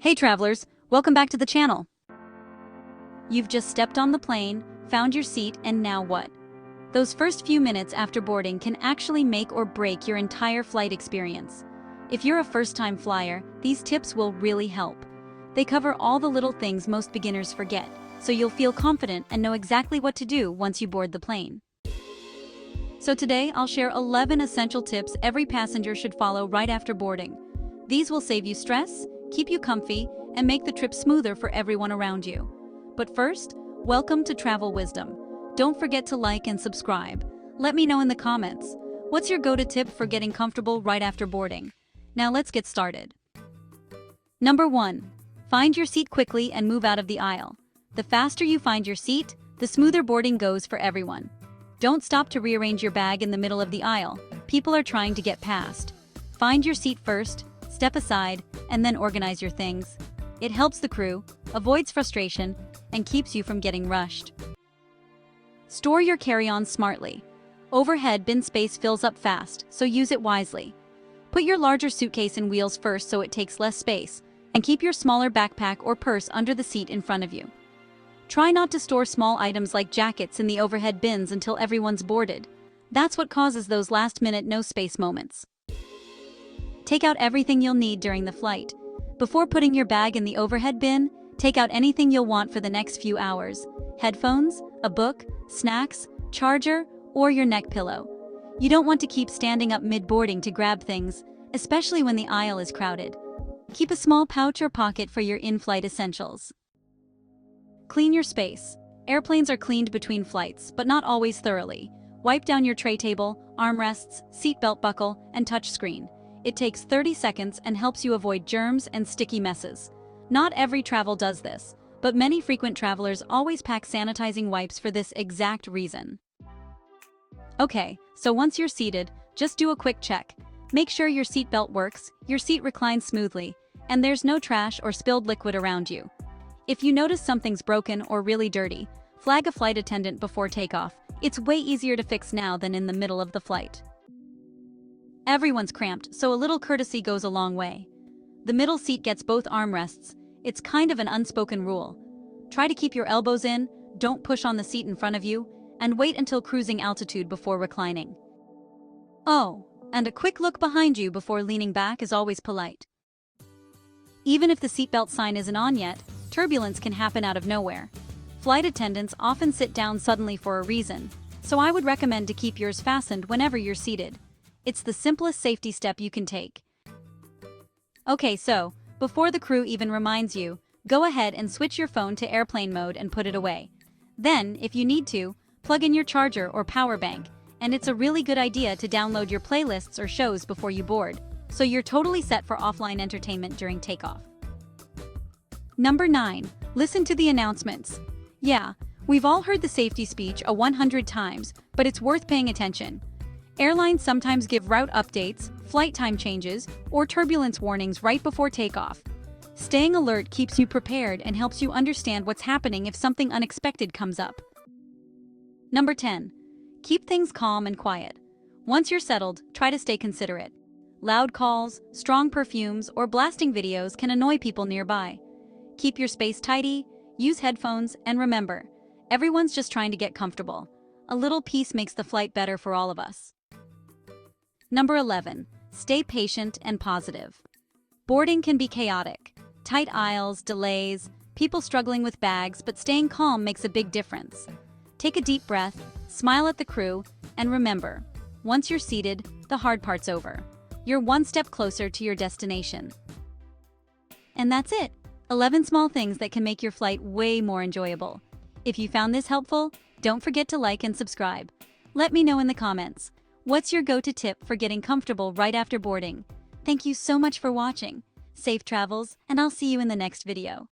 Hey travelers, welcome back to the channel. You've just stepped on the plane, found your seat, and now what? Those first few minutes after boarding can actually make or break your entire flight experience. If you're a first-time flyer, these tips will really help. They cover all the little things most beginners forget, so you'll feel confident and know exactly what to do once you board the plane. So today, I'll share 11 essential tips every passenger should follow right after boarding. These will save you stress, keep you comfy, and make the trip smoother for everyone around you. But first, welcome to Travel Wisdom. Don't forget to like and subscribe. Let me know in the comments, what's your go-to tip for getting comfortable right after boarding? Now let's get started. Number 1. Find your seat quickly and move out of the aisle. The faster you find your seat, the smoother boarding goes for everyone. Don't stop to rearrange your bag in the middle of the aisle. People are trying to get past. Find your seat first, step aside, and then organize your things. It helps the crew, avoids frustration, and keeps you from getting rushed. Store your carry-on smartly. Overhead bin space fills up fast, so use it wisely. Put your larger suitcase in wheels first so it takes less space, and keep your smaller backpack or purse under the seat in front of you. Try not to store small items like jackets in the overhead bins until everyone's boarded. That's what causes those last-minute no-space moments. Take out everything you'll need during the flight. Before putting your bag in the overhead bin, take out anything you'll want for the next few hours. Headphones, a book, snacks, charger, or your neck pillow. You don't want to keep standing up mid-boarding to grab things, especially when the aisle is crowded. Keep a small pouch or pocket for your in-flight essentials. Clean your space. Airplanes are cleaned between flights, but not always thoroughly. Wipe down your tray table, armrests, seatbelt buckle, and touchscreen. It takes 30 seconds and helps you avoid germs and sticky messes. Not every travel does this, but many frequent travelers always pack sanitizing wipes for this exact reason. Okay, so once you're seated, just do a quick check. Make sure your seatbelt works, your seat reclines smoothly, and there's no trash or spilled liquid around you. If you notice something's broken or really dirty, flag a flight attendant before takeoff. It's way easier to fix now than in the middle of the flight. Everyone's cramped, so a little courtesy goes a long way. The middle seat gets both armrests. It's kind of an unspoken rule. Try to keep your elbows in, don't push on the seat in front of you, and wait until cruising altitude before reclining. Oh, and a quick look behind you before leaning back is always polite. Even if the seatbelt sign isn't on yet, turbulence can happen out of nowhere. Flight attendants often sit down suddenly for a reason, so I would recommend to keep yours fastened whenever you're seated. It's the simplest safety step you can take. Okay, so, before the crew even reminds you, go ahead and switch your phone to airplane mode and put it away. Then, if you need to, plug in your charger or power bank, and it's a really good idea to download your playlists or shows before you board, so you're totally set for offline entertainment during takeoff. Number 9. Listen to the announcements. Yeah, we've all heard the safety speech 100 times, but it's worth paying attention. Airlines sometimes give route updates, flight time changes, or turbulence warnings right before takeoff. Staying alert keeps you prepared and helps you understand what's happening if something unexpected comes up. Number 10. Keep things calm and quiet. Once you're settled, try to stay considerate. Loud calls, strong perfumes, or blasting videos can annoy people nearby. Keep your space tidy, use headphones, and remember, everyone's just trying to get comfortable. A little peace makes the flight better for all of us. Number 11. Stay patient and positive. Boarding can be chaotic. Tight aisles, delays, people struggling with bags, but staying calm makes a big difference. Take a deep breath, smile at the crew, and remember, once you're seated, the hard part's over. You're one step closer to your destination. And that's it. 11 small things that can make your flight way more enjoyable. If you found this helpful, don't forget to like and subscribe. Let me know in the comments, what's your go-to tip for getting comfortable right after boarding? Thank you so much for watching. Safe travels, and I'll see you in the next video.